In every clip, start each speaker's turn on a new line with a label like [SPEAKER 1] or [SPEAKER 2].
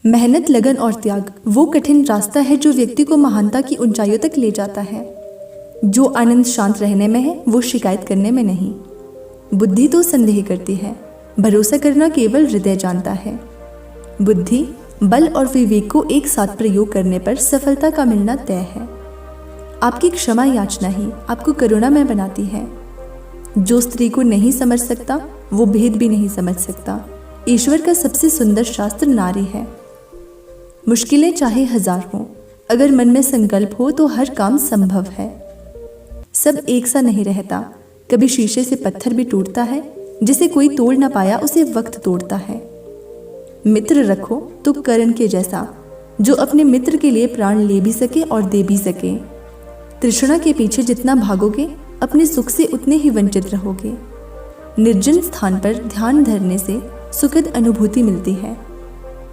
[SPEAKER 1] मेहनत, लगन और त्याग वो कठिन रास्ता है जो व्यक्ति को महानता की ऊंचाइयों तक ले जाता है। जो आनंद शांत रहने में है, वो शिकायत करने में नहीं। बुद्धि तो संदेह करती है, भरोसा करना केवल हृदय जानता है। बुद्धि, बल और विवेक को एक साथ प्रयोग करने पर सफलता का मिलना तय है। आपकी क्षमा याचना ही आपको करुणामय बनाती है। जो स्त्री को नहीं समझ सकता, वो भेद भी नहीं समझ सकता। ईश्वर का सबसे सुंदर शास्त्र नारी है। मुश्किलें चाहे 1000 हों, अगर मन में संकल्प हो तो हर काम संभव है। सब एक सा नहीं रहता, कभी शीशे से पत्थर भी टूटता है। जिसे कोई तोड़ ना पाया, उसे वक्त तोड़ता है। मित्र रखो तो कर्ण के जैसा, जो अपने मित्र के लिए प्राण ले भी सके और दे भी सके। तृष्णा के पीछे जितना भागोगे, अपने सुख से उतने ही वंचित रहोगे। निर्जन स्थान पर ध्यान धरने से सुखद अनुभूति मिलती है।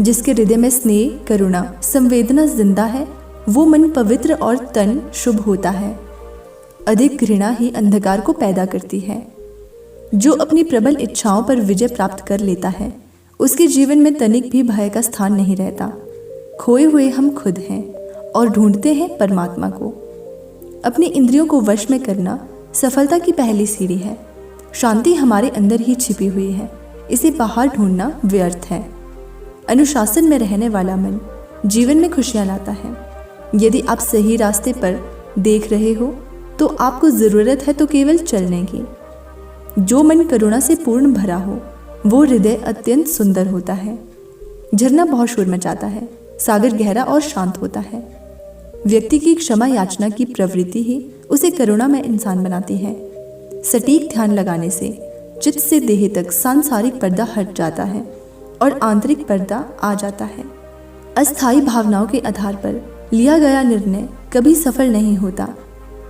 [SPEAKER 1] जिसके हृदय में स्नेह, करुणा, संवेदना जिंदा है, वो मन पवित्र और तन शुभ होता है। अधिक घृणा ही अंधकार को पैदा करती है। जो अपनी प्रबल इच्छाओं पर विजय प्राप्त कर लेता है, उसके जीवन में तनिक भी भय का स्थान नहीं रहता। खोए हुए हम खुद हैं और ढूंढते हैं परमात्मा को। अपनी इंद्रियों को वश में करना सफलता की पहली सीढ़ी है। शांति हमारे अंदर ही छिपी हुई है, इसे बाहर ढूंढना व्यर्थ है। अनुशासन में रहने वाला मन जीवन में खुशियां लाता है। यदि आप सही रास्ते पर देख रहे हो तो आपको जरूरत है तो केवल चलने की। जो मन करुणा से पूर्ण भरा हो, वो हृदय अत्यंत सुंदर होता है। झरना बहुत शोर मचाता है, सागर गहरा और शांत होता है। व्यक्ति की क्षमा याचना की प्रवृत्ति ही उसे करुणा में इंसान बनाती है। सटीक ध्यान लगाने से चित्त से देह तक सांसारिक पर्दा हट जाता है और आंतरिक पर्दा आ जाता है। अस्थायी भावनाओं के आधार पर लिया गया निर्णय कभी सफल नहीं होता।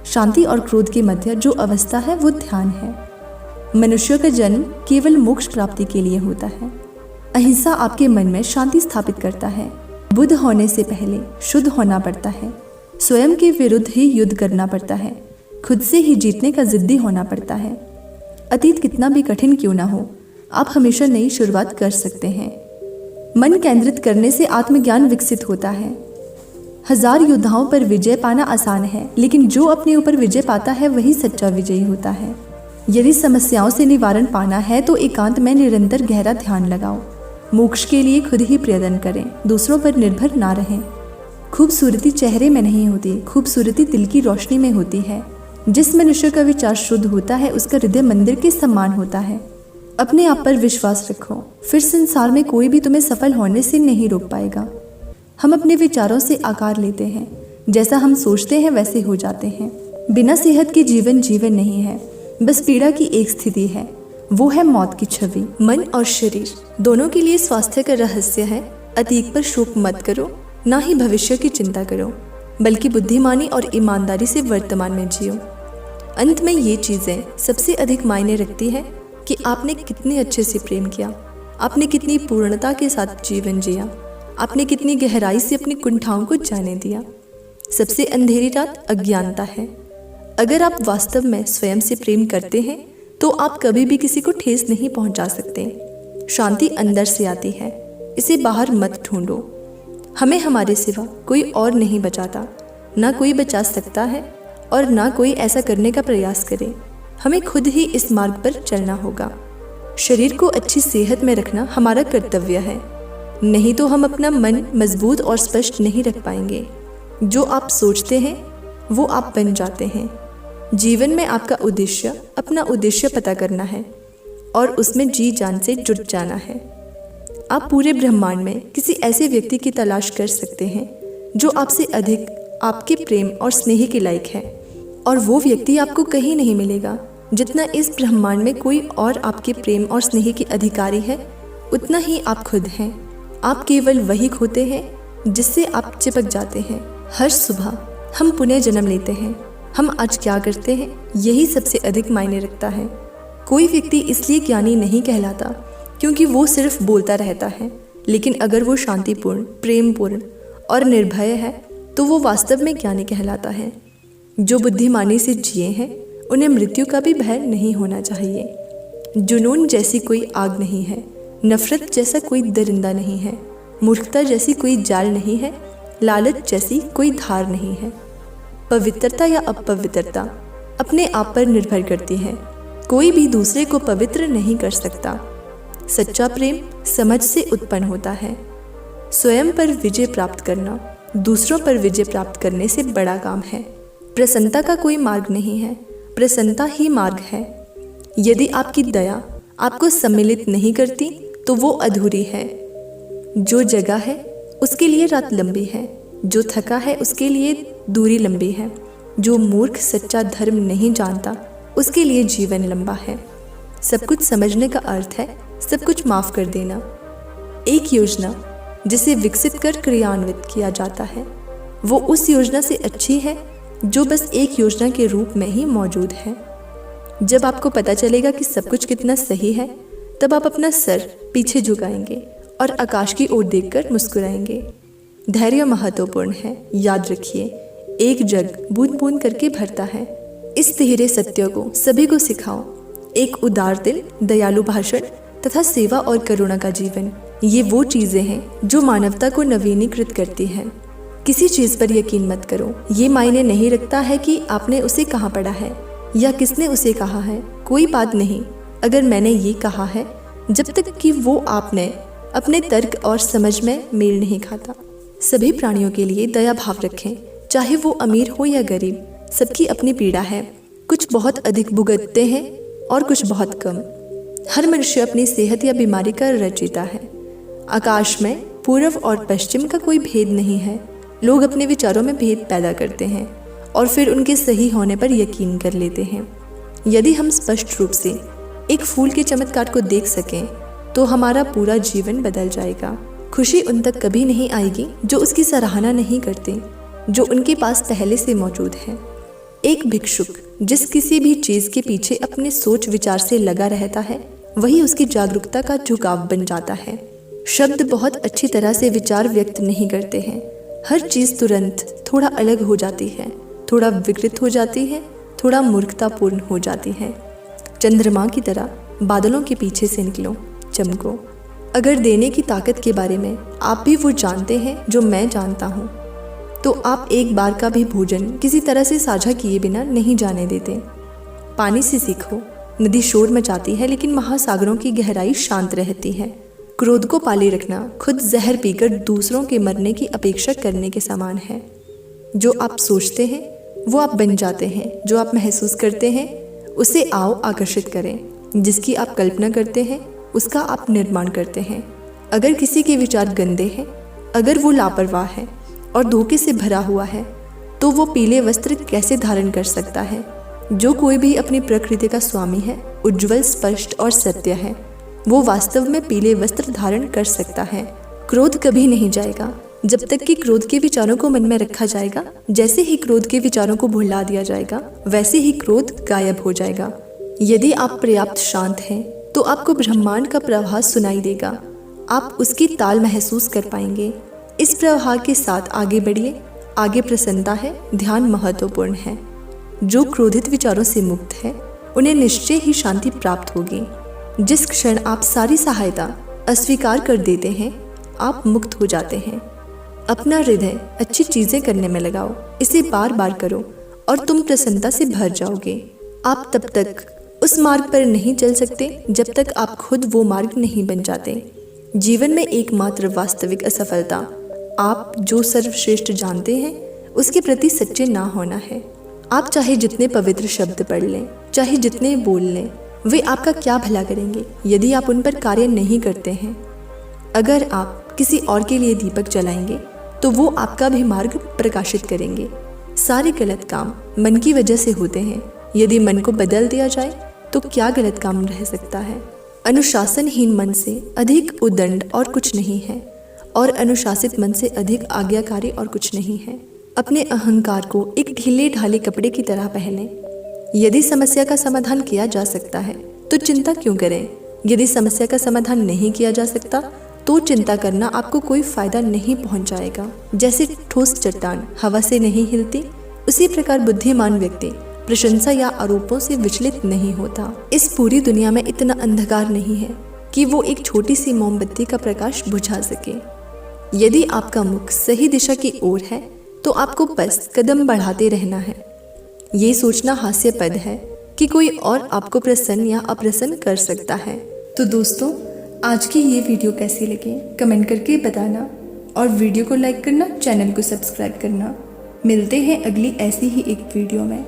[SPEAKER 1] शांति और क्रोध के मध्य जो अवस्था है, वो ध्यान है। मनुष्य का जन्म केवल मोक्ष प्राप्ति के लिए होता है। अहिंसा आपके मन में शांति स्थापित करता है। बुद्ध होने से पहले शुद्ध होना पड़ता है। स्वयं के विरुद्ध ही युद्ध करना पड़ता है। खुद से ही जीतने का जिद्दी होना पड़ता है। अतीत कितना भी कठिन क्यों ना हो, आप हमेशा नई शुरुआत कर सकते हैं। मन केंद्रित करने से आत्मज्ञान विकसित होता है। 1000 योद्धाओं पर विजय पाना आसान है, लेकिन जो अपने ऊपर विजय पाता है वही सच्चा विजयी होता है। यदि समस्याओं से निवारण पाना है तो एकांत में निरंतर गहरा ध्यान लगाओ। मोक्ष के लिए खुद ही प्रयत्न करें, दूसरों पर निर्भर ना रहें। खूबसूरती चेहरे में नहीं होती, खूबसूरती दिल की रोशनी में होती है। जिस मनुष्य का विचार शुद्ध होता है, उसका हृदय मंदिर के समान होता है। अपने आप पर विश्वास रखो, फिर संसार में कोई भी तुम्हें सफल होने से नहीं रोक पाएगा। हम अपने विचारों से आकार लेते हैं, जैसा हम सोचते हैं वैसे हो जाते हैं। बिना सेहत के जीवन जीवन नहीं है, बस पीड़ा की एक स्थिति है, वो है मौत की छवि। मन और शरीर दोनों के लिए स्वास्थ्य का रहस्य है, अतीत पर शोक मत करो, ना ही भविष्य की चिंता करो, बल्कि बुद्धिमानी और ईमानदारी से वर्तमान में जियो। अंत में ये चीज़ें सबसे अधिक मायने रखती है कि आपने कितने अच्छे से प्रेम किया, आपने कितनी पूर्णता के साथ जीवन जिया, आपने कितनी गहराई से अपनी कुंठाओं को जाने दिया। सबसे अंधेरी रात अज्ञानता है। अगर आप वास्तव में स्वयं से प्रेम करते हैं तो आप कभी भी किसी को ठेस नहीं पहुंचा सकते। शांति अंदर से आती है, इसे बाहर मत ढूंढो। हमें हमारे सिवा कोई और नहीं बचाता, ना कोई बचा सकता है और ना कोई ऐसा करने का प्रयास करे। हमें खुद ही इस मार्ग पर चलना होगा। शरीर को अच्छी सेहत में रखना हमारा कर्तव्य है, नहीं तो हम अपना मन मजबूत और स्पष्ट नहीं रख पाएंगे। जो आप सोचते हैं वो आप बन जाते हैं। जीवन में आपका उद्देश्य अपना उद्देश्य पता करना है और उसमें जी जान से जुट जाना है। आप पूरे ब्रह्मांड में किसी ऐसे व्यक्ति की तलाश कर सकते हैं जो आपसे अधिक आपके प्रेम और स्नेह के लायक है, और वो व्यक्ति आपको कहीं नहीं मिलेगा। जितना इस ब्रह्मांड में कोई और आपके प्रेम और स्नेह के अधिकारी है, उतना ही आप खुद हैं। आप केवल वही खोते हैं जिससे आप चिपक जाते हैं। हर सुबह हम पुनः जन्म लेते हैं। हम आज क्या करते हैं, यही सबसे अधिक मायने रखता है। कोई व्यक्ति इसलिए ज्ञानी नहीं कहलाता क्योंकि वो सिर्फ बोलता रहता है, लेकिन अगर वो शांतिपूर्ण, प्रेमपूर्ण और निर्भय है तो वो वास्तव में ज्ञानी कहलाता है। जो बुद्धिमानी से जिए हैं उन्हें मृत्यु का भी भय नहीं होना चाहिए। जुनून जैसी कोई आग नहीं है, नफरत जैसा कोई दरिंदा नहीं है, मूर्खता जैसी कोई जाल नहीं है, लालच जैसी कोई धार नहीं है। पवित्रता या अपवित्रता अपने आप पर निर्भर करती है। कोई भी दूसरे को पवित्र नहीं कर सकता। सच्चा प्रेम समझ से उत्पन्न होता है। स्वयं पर विजय प्राप्त करना दूसरों पर विजय प्राप्त करने से बड़ा काम है। प्रसन्नता का कोई मार्ग नहीं है, प्रसन्नता ही मार्ग है। यदि आपकी दया आपको सम्मिलित नहीं करती तो वो अधूरी है। जो जगा है उसके लिए रात लंबी है, जो थका है उसके लिए दूरी लंबी है। जो मूर्ख सच्चा धर्म नहीं जानता उसके लिए जीवन लंबा है। सब कुछ समझने का अर्थ है सब कुछ माफ कर देना। एक योजना जिसे विकसित कर क्रियान्वित किया जाता है वो उस योजना से अच्छी है जो बस एक योजना के रूप में ही मौजूद है। जब आपको पता चलेगा कि सब कुछ कितना सही है तब आप अपना सर पीछे झुकाएंगे और आकाश की ओर देखकर मुस्कुराएंगे। धैर्य महत्वपूर्ण है, याद रखिए। एक जग बूंद बूंद करके भरता है। इस तिहरे सत्य को सभी को सिखाओ। एक उदार दिल, दयालु भाषण तथा सेवा और करुणा का जीवन, ये वो चीजें हैं जो मानवता को नवीनीकृत करती हैं। किसी चीज पर यकीन मत करो। ये मायने नहीं रखता है कि आपने उसे कहाँ पढ़ा है या किसने उसे कहा है। कोई बात नहीं अगर मैंने ये कहा है, जब तक कि वो आपने अपने तर्क और समझ में मेल नहीं खाता। सभी प्राणियों के लिए दया भाव रखें, चाहे वो अमीर हो या गरीब। सबकी अपनी पीड़ा है। कुछ बहुत अधिक भुगतते हैं और कुछ बहुत कम। हर मनुष्य अपनी सेहत या बीमारी का रचयिता है। आकाश में पूर्व और पश्चिम का कोई भेद नहीं है। लोग अपने विचारों में भेद पैदा करते हैं और फिर उनके सही होने पर यकीन कर लेते हैं। यदि हम स्पष्ट रूप से एक फूल के चमत्कार को देख सकें तो हमारा पूरा जीवन बदल जाएगा। खुशी उन तक कभी नहीं आएगी जो उसकी सराहना नहीं करते, जो उनके पास पहले से मौजूद है। एक भिक्षुक जिस किसी भी चीज के पीछे अपने सोच विचार से लगा रहता है वही उसकी जागरूकता का झुकाव बन जाता है। शब्द बहुत अच्छी तरह से विचार व्यक्त नहीं करते हैं। हर चीज तुरंत थोड़ा अलग हो जाती है, थोड़ा विकृत हो जाती है, थोड़ा मूर्खतापूर्ण हो जाती है। चंद्रमा की तरह बादलों के पीछे से निकलो, चमको। अगर देने की ताकत के बारे में आप भी वो जानते हैं जो मैं जानता हूँ, तो आप एक बार का भी भोजन किसी तरह से साझा किए बिना नहीं जाने देते। पानी से सीखो। नदी शोर मचाती है लेकिन महासागरों की गहराई शांत रहती है। क्रोध को पाले रखना खुद जहर पीकर दूसरों के मरने की अपेक्षा करने के समान है। जो आप सोचते हैं वो आप बन जाते हैं। जो आप महसूस करते हैं उसे आओ आकर्षित करें। जिसकी आप कल्पना करते हैं उसका आप निर्माण करते हैं। अगर किसी के विचार गंदे हैं, अगर वो लापरवाह है और धोखे से भरा हुआ है, तो वो पीले वस्त्र कैसे धारण कर सकता है? जो कोई भी अपनी प्रकृति का स्वामी है, उज्जवल, स्पष्ट और सत्य है, वो वास्तव में पीले वस्त्र धारण कर सकता है। क्रोध कभी नहीं जाएगा जब तक कि क्रोध के विचारों को मन में रखा जाएगा। जैसे ही क्रोध के विचारों को भुला दिया जाएगा वैसे ही क्रोध गायब हो जाएगा। यदि आप पर्याप्त शांत हैं तो आपको ब्रह्मांड का प्रवाह सुनाई देगा। आप उसकी ताल महसूस कर पाएंगे। इस प्रवाह के साथ आगे बढ़िए। आगे प्रसन्नता है, ध्यान महत्वपूर्ण है। जो क्रोधित विचारों से मुक्त है उन्हें निश्चय ही शांति प्राप्त होगी। जिस क्षण आप सारी सहायता अस्वीकार कर देते हैं आप मुक्त हो जाते हैं। अपना हृदय अच्छी चीजें करने में लगाओ। इसे बार बार करो और तुम प्रसन्नता से भर जाओगे। आप तब तक उस मार्ग पर नहीं चल सकते जब तक आप खुद वो मार्ग नहीं बन जाते। जीवन में एकमात्र वास्तविक असफलता आप जो सर्वश्रेष्ठ जानते हैं उसके प्रति सच्चे ना होना है। आप चाहे जितने पवित्र शब्द पढ़ लें, चाहे जितने बोल लें, वे आपका क्या भला करेंगे यदि आप उन पर कार्य नहीं करते हैं। अगर आप किसी और के लिए दीपक जलाएंगे तो वो आपका भी मार्ग प्रकाशित करेंगे। सारे गलत काम मन की वजह से होते हैं। यदि मन को बदल दिया जाए तो क्या गलत काम रह सकता है? अनुशासनहीन मन से अधिक उद्दंड और कुछ नहीं है और अनुशासित मन से अधिक आज्ञाकारी और कुछ नहीं है। अपने अहंकार को एक ढीले ढाले कपड़े की तरह पहनें। यदि समस्या का समाधान किया जा सकता है तो चिंता क्यों करें? यदि समस्या का समाधान नहीं किया जा सकता तो चिंता करना आपको कोई फायदा नहीं पहुंचाएगा। जैसे ठोस चट्टान हवा से नहीं हिलती, उसी प्रकार बुद्धिमान व्यक्ति प्रशंसा या आरोपों से विचलित नहीं होता। इस पूरी दुनिया में इतना अंधकार नहीं है कि वो एक छोटी सी मोमबत्ती का प्रकाश बुझा सके। यदि आपका मुख सही दिशा की ओर है तो आपको बस कदम बढ़ाते रहना है। ये सोचना हास्यास्पद है कि कोई और आपको प्रसन्न या अप्रसन्न कर सकता है। तो दोस्तों, आज की ये वीडियो कैसी लगी कमेंट करके बताना और वीडियो को लाइक करना, चैनल को सब्सक्राइब करना। मिलते हैं अगली ऐसी ही एक वीडियो में।